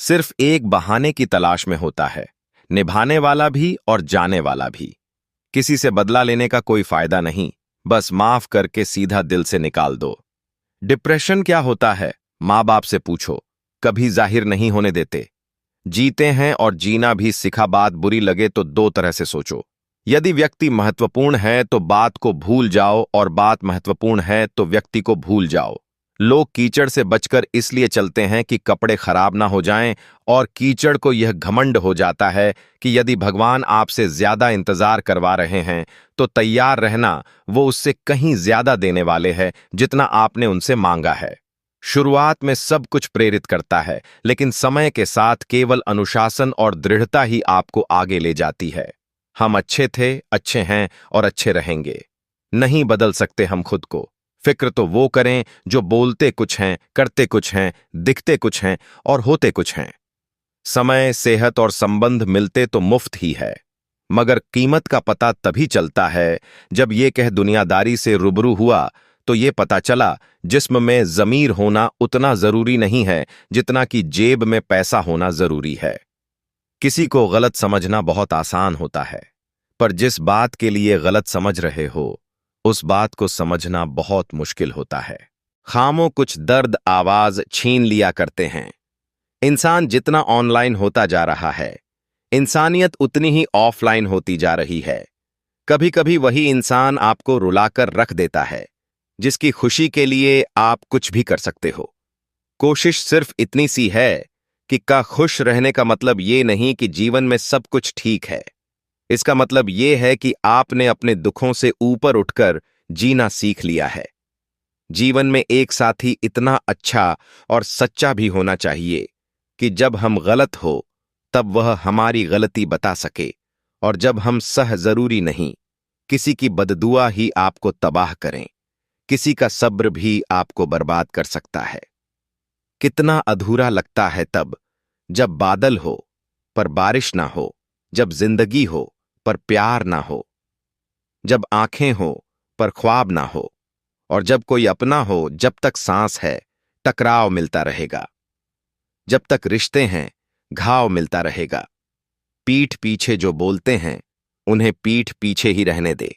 सिर्फ एक बहाने की तलाश में होता है, निभाने वाला भी और जाने वाला भी। किसी से बदला लेने का कोई फायदा नहीं, बस माफ करके सीधा दिल से निकाल दो। डिप्रेशन क्या होता है? माँ बाप से पूछो, कभी जाहिर नहीं होने देते। जीते हैं और जीना भी सिखा। बात बुरी लगे तो दो तरह से सोचो। यदि व्यक्ति महत्वपूर्ण है तो बात को भूल जाओ, और बात महत्वपूर्ण है तो व्यक्ति को भूल जाओ। लोग कीचड़ से बचकर इसलिए चलते हैं कि कपड़े खराब ना हो जाएं, और कीचड़ को यह घमंड हो जाता है कि यदि भगवान आपसे ज्यादा इंतजार करवा रहे हैं तो तैयार रहना, वो उससे कहीं ज्यादा देने वाले हैं जितना आपने उनसे मांगा है। शुरुआत में सब कुछ प्रेरित करता है, लेकिन समय के साथ केवल अनुशासन और दृढ़ता ही आपको आगे ले जाती है। हम अच्छे थे, अच्छे हैं और अच्छे रहेंगे। नहीं बदल सकते हम खुद को। फिक्र तो वो करें जो बोलते कुछ हैं, करते कुछ हैं, दिखते कुछ हैं और होते कुछ हैं। समय, सेहत और संबंध मिलते तो मुफ्त ही है, मगर कीमत का पता तभी चलता है जब ये कह दुनियादारी से रूबरू हुआ तो ये पता चला जिस्म में ज़मीर होना उतना जरूरी नहीं है जितना कि जेब में पैसा होना जरूरी है। किसी को गलत समझना बहुत आसान होता है, पर जिस बात के लिए गलत समझ रहे हो उस बात को समझना बहुत मुश्किल होता है। खामों कुछ दर्द आवाज छीन लिया करते हैं। इंसान जितना ऑनलाइन होता जा रहा है, इंसानियत उतनी ही ऑफलाइन होती जा रही है। कभी कभी वही इंसान आपको रुलाकर रख देता है जिसकी खुशी के लिए आप कुछ भी कर सकते हो। कोशिश सिर्फ इतनी सी है कि खुश रहने का मतलब ये नहीं कि जीवन में सब कुछ ठीक है। इसका मतलब ये है कि आपने अपने दुखों से ऊपर उठकर जीना सीख लिया है। जीवन में एक साथी इतना अच्छा और सच्चा भी होना चाहिए कि जब हम गलत हो तब वह हमारी गलती बता सके, और जब हम सह जरूरी नहीं। किसी की बददुआ ही आपको तबाह करें, किसी का सब्र भी आपको बर्बाद कर सकता है। कितना अधूरा लगता है तब जब बादल हो पर बारिश ना हो, जब जिंदगी हो पर प्यार ना हो, जब आंखें हो पर ख्वाब ना हो, और जब कोई अपना हो। जब तक सांस है टकराव मिलता रहेगा, जब तक रिश्ते हैं घाव मिलता रहेगा। पीठ पीछे जो बोलते हैं उन्हें पीठ पीछे ही रहने दे।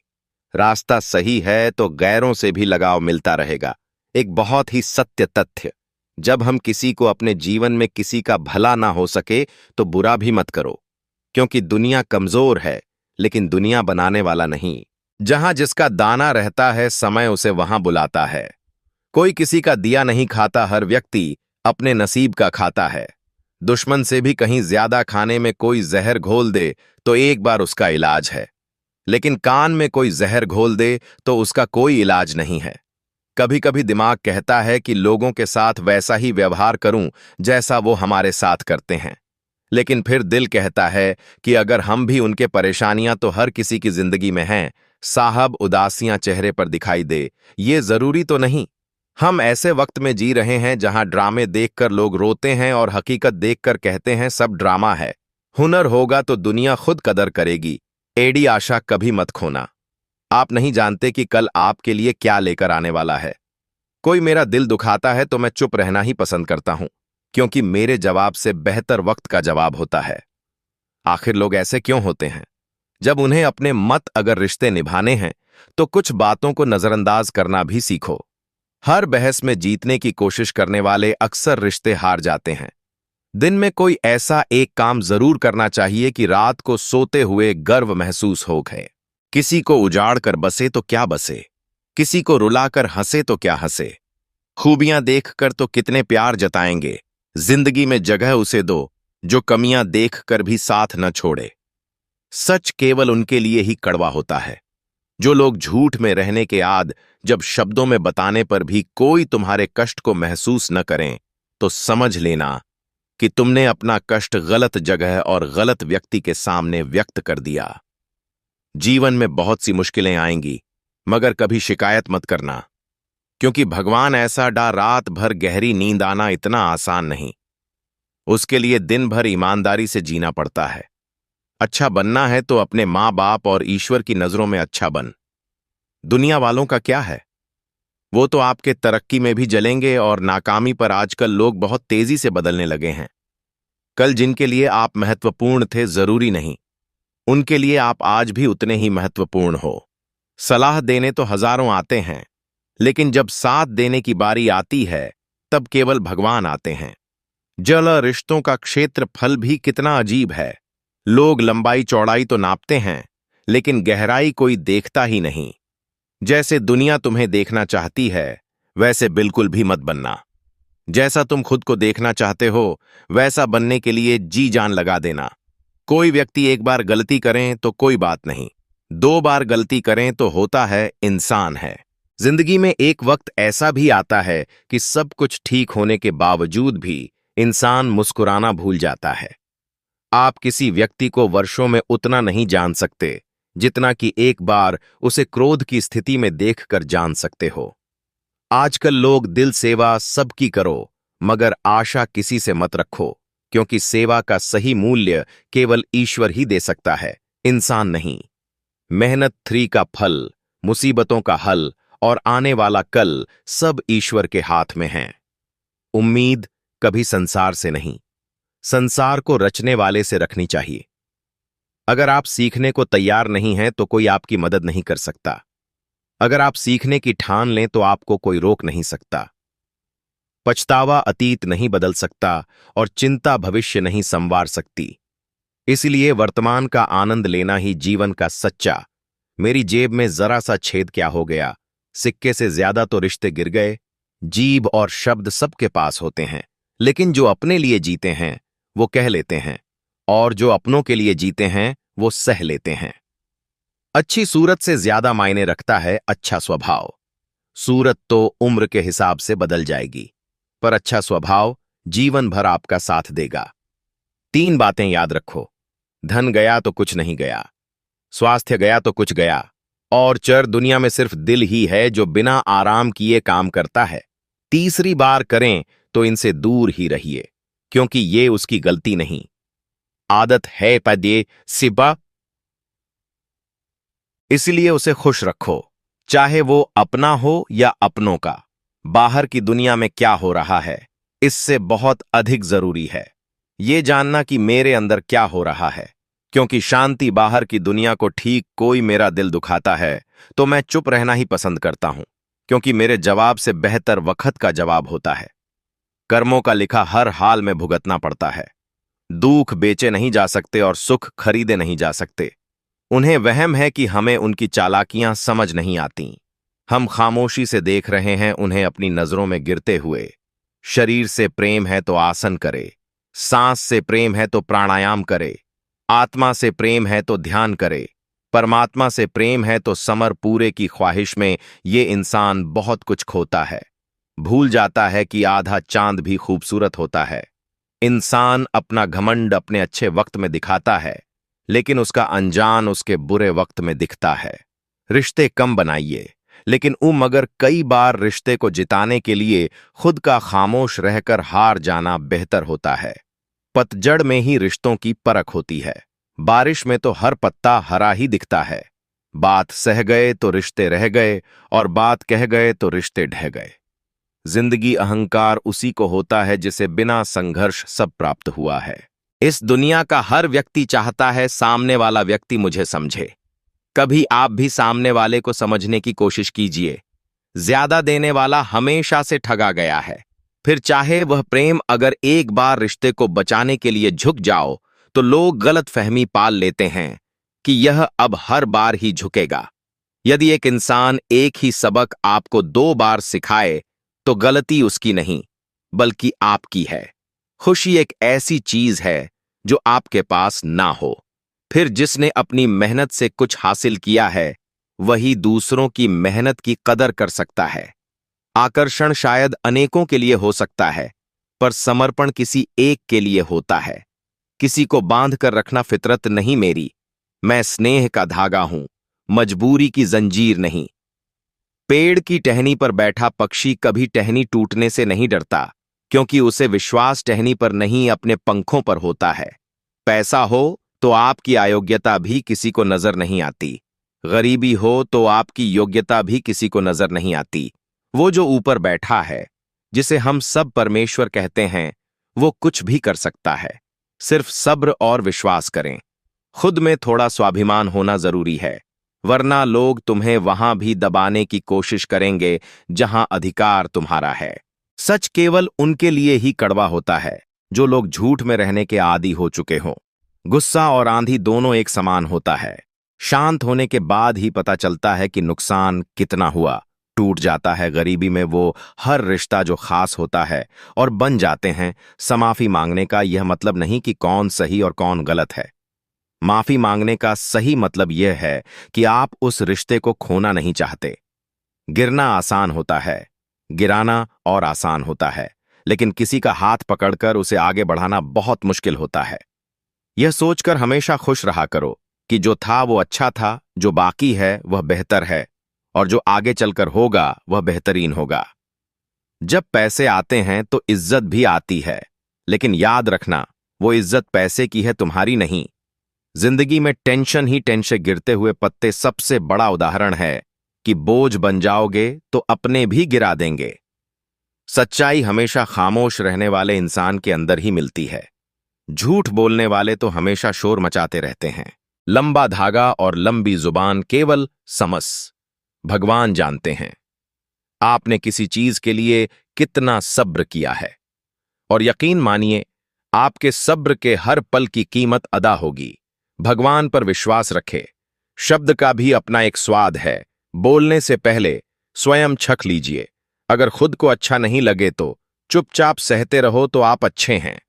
रास्ता सही है तो गैरों से भी लगाव मिलता रहेगा। एक बहुत ही सत्य तथ्य, जब हम किसी को अपने जीवन में किसी का भला ना हो सके तो बुरा भी मत करो, क्योंकि दुनिया कमजोर है लेकिन दुनिया बनाने वाला नहीं। जहां जिसका दाना रहता है समय उसे वहां बुलाता है। कोई किसी का दिया नहीं खाता, हर व्यक्ति अपने नसीब का खाता है। दुश्मन से भी कहीं ज्यादा खाने में कोई जहर घोल दे तो एक बार उसका इलाज है, लेकिन कान में कोई जहर घोल दे तो उसका कोई इलाज नहीं है। कभी कभी दिमाग कहता है कि लोगों के साथ वैसा ही व्यवहार करूं जैसा वो हमारे साथ करते हैं, लेकिन फिर दिल कहता है कि अगर हम भी उनके परेशानियां तो हर किसी की जिंदगी में हैं साहब, उदासियां चेहरे पर दिखाई दे ये जरूरी तो नहीं। हम ऐसे वक्त में जी रहे हैं जहां ड्रामे देखकर लोग रोते हैं और हकीकत देखकर कहते हैं सब ड्रामा है। हुनर होगा तो दुनिया खुद कदर करेगी। एड़ी आशा कभी मत खोना। आप नहीं जानते कि कल आपके लिए क्या लेकर आने वाला है। कोई मेरा दिल दुखाता है तो मैं चुप रहना ही पसंद करता हूं, क्योंकि मेरे जवाब से बेहतर वक्त का जवाब होता है। आखिर लोग ऐसे क्यों होते हैं? जब उन्हें अपने मत अगर रिश्ते निभाने हैं तो कुछ बातों को नजरअंदाज करना भी सीखो। हर बहस में जीतने की कोशिश करने वाले अक्सर रिश्ते हार जाते हैं। दिन में कोई ऐसा एक काम जरूर करना चाहिए कि रात को सोते हुए गर्व महसूस हो गए। किसी को उजाड़ कर बसे तो क्या बसे, किसी को रुलाकर हंसे तो क्या हंसे। खूबियां देखकर तो कितने प्यार जताएंगे। जिंदगी में जगह उसे दो जो कमियां देखकर भी साथ न छोड़े। सच केवल उनके लिए ही कड़वा होता है। जो लोग झूठ में रहने के आद जब शब्दों में बताने पर भी कोई तुम्हारे कष्ट को महसूस न करें तो समझ लेना कि तुमने अपना कष्ट गलत जगह और गलत व्यक्ति के सामने व्यक्त कर दिया। जीवन में बहुत सी मुश्किलें आएंगी, मगर कभी शिकायत मत करना, क्योंकि भगवान ऐसा डा रात भर गहरी नींद आना इतना आसान नहीं। उसके लिए दिन भर ईमानदारी से जीना पड़ता है। अच्छा बनना है तो अपने माँ बाप और ईश्वर की नजरों में अच्छा बन। दुनिया वालों का क्या है, वो तो आपके तरक्की में भी जलेंगे, और नाकामी पर आजकल लोग बहुत तेजी से बदलने लगे हैं। कल जिनके लिए आप महत्वपूर्ण थे जरूरी नहीं उनके लिए आप आज भी उतने ही महत्वपूर्ण हो। सलाह देने तो हजारों आते हैं, लेकिन जब साथ देने की बारी आती है तब केवल भगवान आते हैं। जल और रिश्तों का क्षेत्रफल भी कितना अजीब है। लोग लंबाई चौड़ाई तो नापते हैं, लेकिन गहराई कोई देखता ही नहीं। जैसे दुनिया तुम्हें देखना चाहती है वैसे बिल्कुल भी मत बनना। जैसा तुम खुद को देखना चाहते हो वैसा बनने के लिए जी जान लगा देना। कोई व्यक्ति एक बार गलती करें तो कोई बात नहीं, 2 बार गलती करें तो होता है इंसान है। जिंदगी में एक वक्त ऐसा भी आता है कि सब कुछ ठीक होने के बावजूद भी इंसान मुस्कुराना भूल जाता है। आप किसी व्यक्ति को वर्षों में उतना नहीं जान सकते जितना कि एक बार उसे क्रोध की स्थिति में देखकर जान सकते हो। आजकल लोग दिल सेवा सबकी करो, मगर आशा किसी से मत रखो, क्योंकि सेवा का सही मूल्य केवल ईश्वर ही दे सकता है, इंसान नहीं। मेहनत 3 का फल, मुसीबतों का हल और आने वाला कल सब ईश्वर के हाथ में हैं। उम्मीद कभी संसार से नहीं, संसार को रचने वाले से रखनी चाहिए। अगर आप सीखने को तैयार नहीं हैं तो कोई आपकी मदद नहीं कर सकता। अगर आप सीखने की ठान लें तो आपको कोई रोक नहीं सकता। पछतावा अतीत नहीं बदल सकता और चिंता भविष्य नहीं संवार सकती। इसलिए वर्तमान का आनंद लेना ही जीवन का सच्चा। मेरी जेब में जरा सा छेद क्या हो गया, सिक्के से ज्यादा तो रिश्ते गिर गए। जीभ और शब्द सबके पास होते हैं, लेकिन जो अपने लिए जीते हैं वो कह लेते हैं, और जो अपनों के लिए जीते हैं वो सह लेते हैं। अच्छी सूरत से ज्यादा मायने रखता है अच्छा स्वभाव। सूरत तो उम्र के हिसाब से बदल जाएगी, पर अच्छा स्वभाव जीवन भर आपका साथ देगा। 3 बातें याद रखो। धन गया तो कुछ नहीं गया, स्वास्थ्य गया तो कुछ गया, और चर दुनिया में सिर्फ दिल ही है जो बिना आराम किए काम करता है। तीसरी बार करें तो इनसे दूर ही रहिए, क्योंकि ये उसकी गलती नहीं, आदत है पदे सिबा। इसलिए उसे खुश रखो, चाहे वो अपना हो या अपनों का। बाहर की दुनिया में क्या हो रहा है इससे बहुत अधिक जरूरी है ये जानना कि मेरे अंदर क्या हो रहा है। क्योंकि शांति बाहर की दुनिया को ठीक कोई मेरा दिल दुखाता है तो मैं चुप रहना ही पसंद करता हूं, क्योंकि मेरे जवाब से बेहतर वक्त का जवाब होता है। कर्मों का लिखा हर हाल में भुगतना पड़ता है। दुख बेचे नहीं जा सकते और सुख खरीदे नहीं जा सकते। उन्हें वहम है कि हमें उनकी चालाकियां समझ नहीं आती। हम खामोशी से देख रहे हैं उन्हें अपनी नजरों में गिरते हुए। शरीर से प्रेम है तो आसन करे, सांस से प्रेम है तो प्राणायाम करे, आत्मा से प्रेम है तो ध्यान करे, परमात्मा से प्रेम है तो समर पूरे की ख्वाहिश में ये इंसान बहुत कुछ खोता है। भूल जाता है कि आधा चांद भी खूबसूरत होता है। इंसान अपना घमंड अपने अच्छे वक्त में दिखाता है, लेकिन उसका अनजान उसके बुरे वक्त में दिखता है। रिश्ते कम बनाइए, लेकिन मगर कई बार रिश्ते को जिताने के लिए खुद का खामोश रहकर हार जाना बेहतर होता है। पतझड़ में ही रिश्तों की परख होती है, बारिश में तो हर पत्ता हरा ही दिखता है। बात सह गए तो रिश्ते रह गए, और बात कह गए तो रिश्ते ढह गए। जिंदगी अहंकार उसी को होता है जिसे बिना संघर्ष सब प्राप्त हुआ है। इस दुनिया का हर व्यक्ति चाहता है सामने वाला व्यक्ति मुझे समझे। कभी आप भी सामने वाले को समझने की कोशिश कीजिए। ज्यादा देने वाला हमेशा से ठगा गया है। फिर चाहे वह प्रेम, अगर एक बार रिश्ते को बचाने के लिए झुक जाओ तो लोग गलत फहमी पाल लेते हैं कि यह अब हर बार ही झुकेगा। यदि एक इंसान एक ही सबक आपको 2 बार सिखाए तो गलती उसकी नहीं बल्कि आपकी है। खुशी एक ऐसी चीज है जो आपके पास ना हो। फिर जिसने अपनी मेहनत से कुछ हासिल किया है वही दूसरों की मेहनत की कदर कर सकता है। आकर्षण शायद अनेकों के लिए हो सकता है, पर समर्पण किसी एक के लिए होता है। किसी को बांध कर रखना फितरत नहीं मेरी। मैं स्नेह का धागा हूं, मजबूरी की जंजीर नहीं। पेड़ की टहनी पर बैठा पक्षी कभी टहनी टूटने से नहीं डरता, क्योंकि उसे विश्वास टहनी पर नहीं अपने पंखों पर होता है। पैसा हो तो आपकी अयोग्यता भी किसी को नजर नहीं आती। गरीबी हो तो आपकी योग्यता भी किसी को नजर नहीं आती। वो जो ऊपर बैठा है, जिसे हम सब परमेश्वर कहते हैं, वो कुछ भी कर सकता है। सिर्फ सब्र और विश्वास करें। खुद में थोड़ा स्वाभिमान होना जरूरी है, वरना लोग तुम्हें वहां भी दबाने की कोशिश करेंगे जहां अधिकार तुम्हारा है। सच केवल उनके लिए ही कड़वा होता है जो लोग झूठ में रहने के आदी हो चुके हों। गुस्सा और आंधी दोनों एक समान होता है। शांत होने के बाद ही पता चलता है कि नुकसान कितना हुआ। टूट जाता है गरीबी में वो हर रिश्ता जो खास होता है, और बन जाते हैं। समाफी मांगने का यह मतलब नहीं कि कौन सही और कौन गलत है। माफी मांगने का सही मतलब यह है कि आप उस रिश्ते को खोना नहीं चाहते। गिरना आसान होता है, गिराना और आसान होता है, लेकिन किसी का हाथ पकड़कर उसे आगे बढ़ाना बहुत मुश्किल होता है। यह सोचकर हमेशा खुश रहा करो कि जो था वो अच्छा था, जो बाकी है वह बेहतर है, और जो आगे चलकर होगा वह बेहतरीन होगा। जब पैसे आते हैं तो इज्जत भी आती है, लेकिन याद रखना वो इज्जत पैसे की है, तुम्हारी नहीं। जिंदगी में टेंशन ही टेंशन गिरते हुए पत्ते सबसे बड़ा उदाहरण है कि बोझ बन जाओगे तो अपने भी गिरा देंगे। सच्चाई हमेशा खामोश रहने वाले इंसान के अंदर ही मिलती है। झूठ बोलने वाले तो हमेशा शोर मचाते रहते हैं। लंबा धागा और लंबी जुबान केवल समस भगवान जानते हैं। आपने किसी चीज के लिए कितना सब्र किया है, और यकीन मानिए आपके सब्र के हर पल की कीमत अदा होगी। भगवान पर विश्वास रखे। शब्द का भी अपना एक स्वाद है। बोलने से पहले स्वयं छक लीजिए। अगर खुद को अच्छा नहीं लगे तो चुपचाप सहते रहो तो आप अच्छे हैं।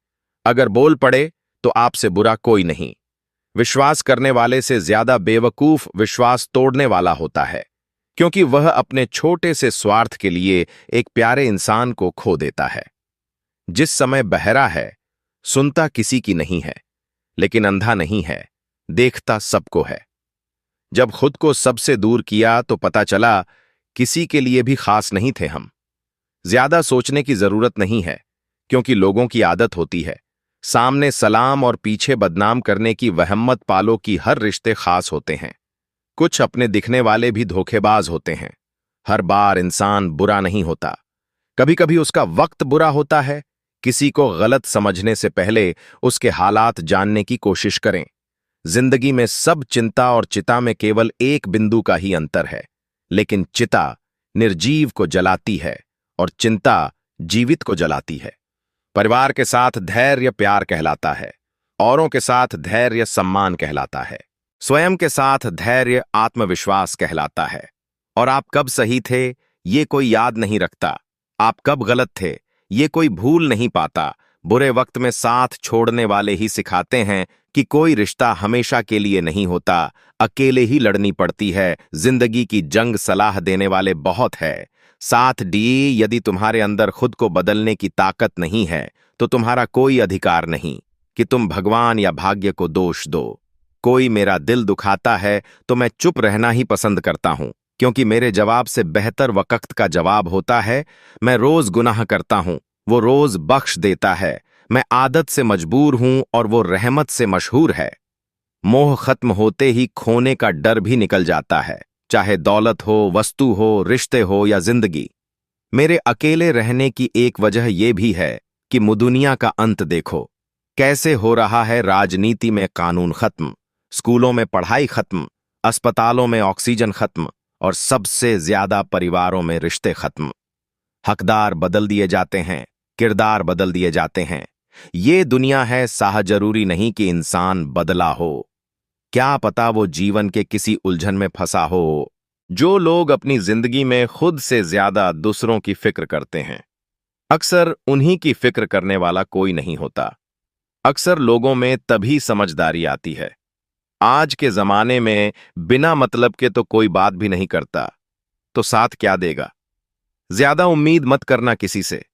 अगर बोल पड़े तो आपसे बुरा कोई नहीं। विश्वास करने वाले से ज्यादा बेवकूफ विश्वास तोड़ने वाला होता है, क्योंकि वह अपने छोटे से स्वार्थ के लिए एक प्यारे इंसान को खो देता है। जिस समय बहरा है, सुनता किसी की नहीं है, लेकिन अंधा नहीं है, देखता सबको है। जब खुद को सबसे दूर किया तो पता चला किसी के लिए भी खास नहीं थे हम। ज्यादा सोचने की जरूरत नहीं है, क्योंकि लोगों की आदत होती है सामने सलाम और पीछे बदनाम करने की। वहम्मत पालो कि हर रिश्ते खास होते हैं। कुछ अपने दिखने वाले भी धोखेबाज होते हैं। हर बार इंसान बुरा नहीं होता, कभी कभी उसका वक्त बुरा होता है। किसी को गलत समझने से पहले उसके हालात जानने की कोशिश करें। जिंदगी में सब चिंता और चिता में केवल एक बिंदु का ही अंतर है, लेकिन चिता निर्जीव को जलाती है और चिंता जीवित को जलाती है। परिवार के साथ धैर्य प्यार कहलाता है, औरों के साथ धैर्य सम्मान कहलाता है, स्वयं के साथ धैर्य आत्मविश्वास कहलाता है। और आप कब सही थे ये कोई याद नहीं रखता, आप कब गलत थे ये कोई भूल नहीं पाता। बुरे वक्त में साथ छोड़ने वाले ही सिखाते हैं कि कोई रिश्ता हमेशा के लिए नहीं होता, अकेले ही लड़नी पड़ती है। जिंदगी की जंग सलाह देने वाले बहुत है, साथ दिए। यदि तुम्हारे अंदर खुद को बदलने की ताकत नहीं है तो तुम्हारा कोई अधिकार नहीं कि तुम भगवान या भाग्य को दोष दो। कोई मेरा दिल दुखाता है तो मैं चुप रहना ही पसंद करता हूं, क्योंकि मेरे जवाब से बेहतर वक्त का जवाब होता है। मैं रोज गुनाह करता हूं, वो रोज बख्श देता है। मैं आदत से मजबूर हूं और वो रहमत से मशहूर है। मोह खत्म होते ही खोने का डर भी निकल जाता है, चाहे दौलत हो, वस्तु हो, रिश्ते हो या जिंदगी। मेरे अकेले रहने की एक वजह यह भी है कि दुनिया का अंत देखो कैसे हो रहा है। राजनीति में कानून खत्म, स्कूलों में पढ़ाई खत्म, अस्पतालों में ऑक्सीजन खत्म, और सबसे ज्यादा परिवारों में रिश्ते खत्म। हकदार बदल दिए जाते हैं, किरदार बदल दिए जाते हैं। ये दुनिया है, साह जरूरी नहीं कि इंसान बदला हो। क्या पता वो जीवन के किसी उलझन में फंसा हो। जो लोग अपनी जिंदगी में खुद से ज्यादा दूसरों की फिक्र करते हैं, अक्सर उन्हीं की फिक्र करने वाला कोई नहीं होता। अक्सर लोगों में तभी समझदारी आती है। आज के जमाने में बिना मतलब के तो कोई बात भी नहीं करता, तो साथ क्या देगा। ज्यादा उम्मीद मत करना किसी से,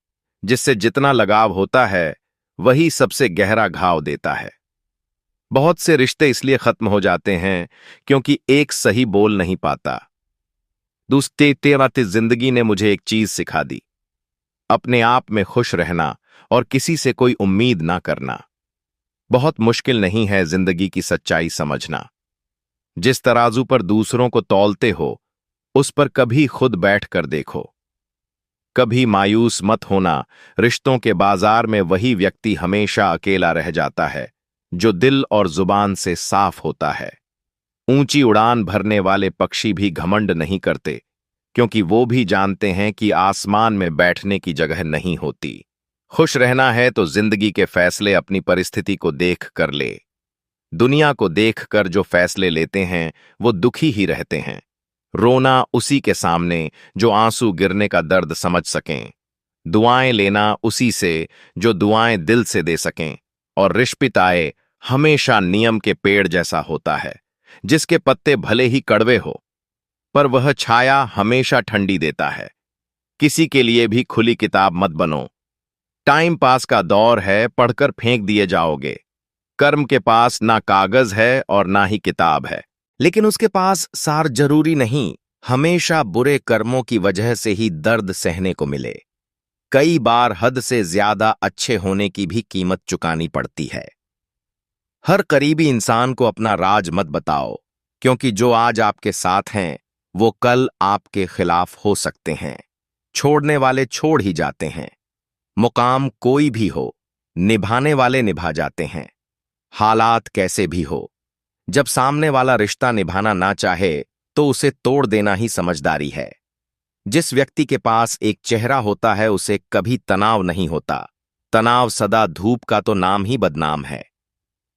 जिससे जितना लगाव होता है वही सबसे गहरा घाव देता है। बहुत से रिश्ते इसलिए खत्म हो जाते हैं क्योंकि एक सही बोल नहीं पाता। दूसरी जिंदगी ने मुझे एक चीज सिखा दी, अपने आप में खुश रहना और किसी से कोई उम्मीद ना करना। बहुत मुश्किल नहीं है जिंदगी की सच्चाई समझना। जिस तराजू पर दूसरों को तौलते हो उस पर कभी खुद बैठ कर देखो। कभी मायूस मत होना, रिश्तों के बाजार में वही व्यक्ति हमेशा अकेला रह जाता है जो दिल और जुबान से साफ होता है। ऊंची उड़ान भरने वाले पक्षी भी घमंड नहीं करते, क्योंकि वो भी जानते हैं कि आसमान में बैठने की जगह नहीं होती। खुश रहना है तो जिंदगी के फैसले अपनी परिस्थिति को देख कर ले। दुनिया को देखकर जो फैसले लेते हैं वो दुखी ही रहते हैं। रोना उसी के सामने जो आंसू गिरने का दर्द समझ सकें। दुआएं लेना उसी से जो दुआएं दिल से दे सकें। और रिश्पिताए हमेशा नियम के पेड़ जैसा होता है, जिसके पत्ते भले ही कड़वे हो पर वह छाया हमेशा ठंडी देता है। किसी के लिए भी खुली किताब मत बनो। टाइम पास का दौर है, पढ़कर फेंक दिए जाओगे। कर्म के पास ना कागज है और ना ही किताब है, लेकिन उसके पास सार जरूरी नहीं हमेशा बुरे कर्मों की वजह से ही दर्द सहने को मिले। कई बार हद से ज्यादा अच्छे होने की भी कीमत चुकानी पड़ती है। हर करीबी इंसान को अपना राज मत बताओ, क्योंकि जो आज आपके साथ हैं वो कल आपके खिलाफ हो सकते हैं। छोड़ने वाले छोड़ ही जाते हैं। मुकाम कोई भी हो, निभाने वाले निभा जाते हैं। हालात कैसे भी हो, जब सामने वाला रिश्ता निभाना ना चाहे तो उसे तोड़ देना ही समझदारी है। जिस व्यक्ति के पास एक चेहरा होता है उसे कभी तनाव नहीं होता। तनाव सदा धूप का तो नाम ही बदनाम है।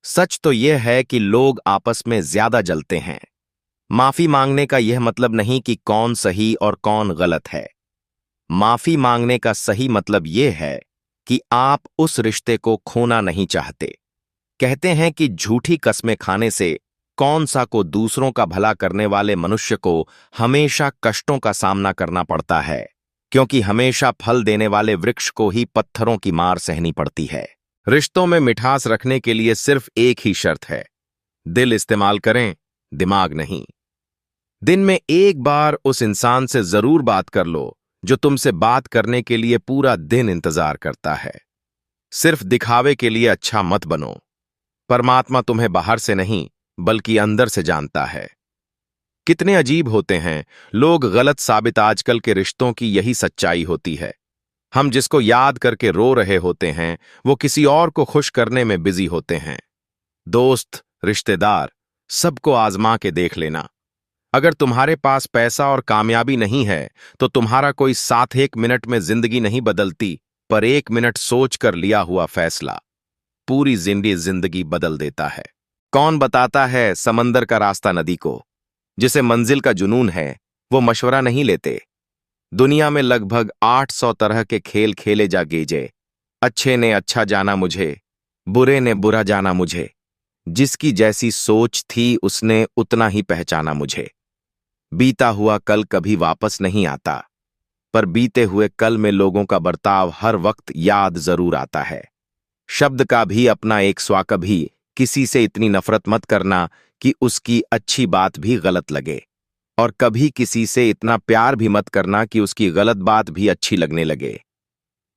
सच तो यह है कि लोग आपस में ज्यादा जलते हैं। माफी मांगने का यह मतलब नहीं कि कौन सही और कौन गलत है। माफी मांगने का सही मतलब यह है कि आप उस रिश्ते को खोना नहीं चाहते। कहते हैं कि झूठी कस्में खाने से कौन सा को दूसरों का भला करने वाले मनुष्य को हमेशा कष्टों का सामना करना पड़ता है, क्योंकि हमेशा फल देने वाले वृक्ष को ही पत्थरों की मार सहनी पड़ती है। रिश्तों में मिठास रखने के लिए सिर्फ एक ही शर्त है, दिल इस्तेमाल करें, दिमाग नहीं। दिन में एक बार उस इंसान से जरूर बात कर लो जो तुमसे बात करने के लिए पूरा दिन इंतजार करता है। सिर्फ दिखावे के लिए अच्छा मत बनो। परमात्मा तुम्हें बाहर से नहीं बल्कि अंदर से जानता है। कितने अजीब होते हैं लोग गलत साबित। आजकल के रिश्तों की यही सच्चाई होती है। हम जिसको याद करके रो रहे होते हैं वो किसी और को खुश करने में बिजी होते हैं। दोस्त, रिश्तेदार, सबको आजमा के देख लेना। अगर तुम्हारे पास पैसा और कामयाबी नहीं है तो तुम्हारा कोई साथ एक मिनट में जिंदगी नहीं बदलती, पर एक मिनट सोच कर लिया हुआ फैसला पूरी जिंदगी बदल देता है। कौन बताता है समंदर का रास्ता नदी को? जिसे मंजिल का जुनून है वो मशवरा नहीं लेते। दुनिया में लगभग 800 तरह के खेल खेले जा गेजे। अच्छे ने अच्छा जाना मुझे, बुरे ने बुरा जाना मुझे। जिसकी जैसी सोच थी उसने उतना ही पहचाना मुझे। बीता हुआ कल कभी वापस नहीं आता, पर बीते हुए कल में लोगों का बर्ताव हर वक्त याद जरूर आता है। शब्द का भी अपना एक स्वाद। कभी किसी से इतनी नफरत मत करना कि उसकी अच्छी बात भी गलत लगे, और कभी किसी से इतना प्यार भी मत करना कि उसकी गलत बात भी अच्छी लगने लगे।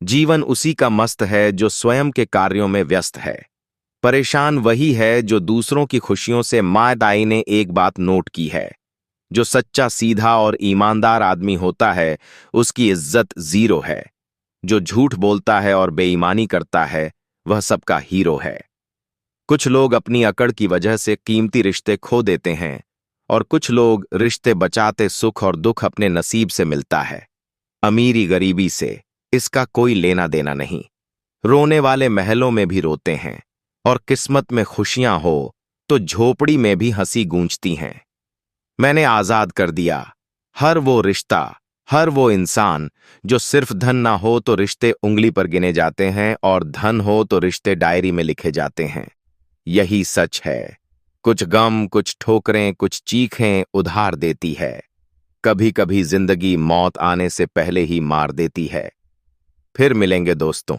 जीवन उसी का मस्त है जो स्वयं के कार्यों में व्यस्त है। परेशान वही है जो दूसरों की खुशियों से। मादाई ने एक बात नोट की है, जो सच्चा, सीधा और ईमानदार आदमी होता है उसकी इज्जत जीरो है। जो झूठ बोलता है और बेईमानी करता है वह सबका हीरो है। कुछ लोग अपनी अकड़ की वजह से कीमती रिश्ते खो देते हैं, और कुछ लोग रिश्ते बचाते। सुख और दुख अपने नसीब से मिलता है, अमीरी गरीबी से इसका कोई लेना देना नहीं। रोने वाले महलों में भी रोते हैं, और किस्मत में खुशियां हो तो झोपड़ी में भी हंसी गूंजती हैं। मैंने आजाद कर दिया हर वो रिश्ता, हर वो इंसान। जो सिर्फ धन ना हो तो रिश्ते उंगली पर गिने जाते हैं, और धन हो तो रिश्ते डायरी में लिखे जाते हैं। यही सच है। कुछ गम, कुछ ठोकरें, कुछ चीखें उधार देती है। कभी कभी जिंदगी मौत आने से पहले ही मार देती है। फिर मिलेंगे दोस्तों।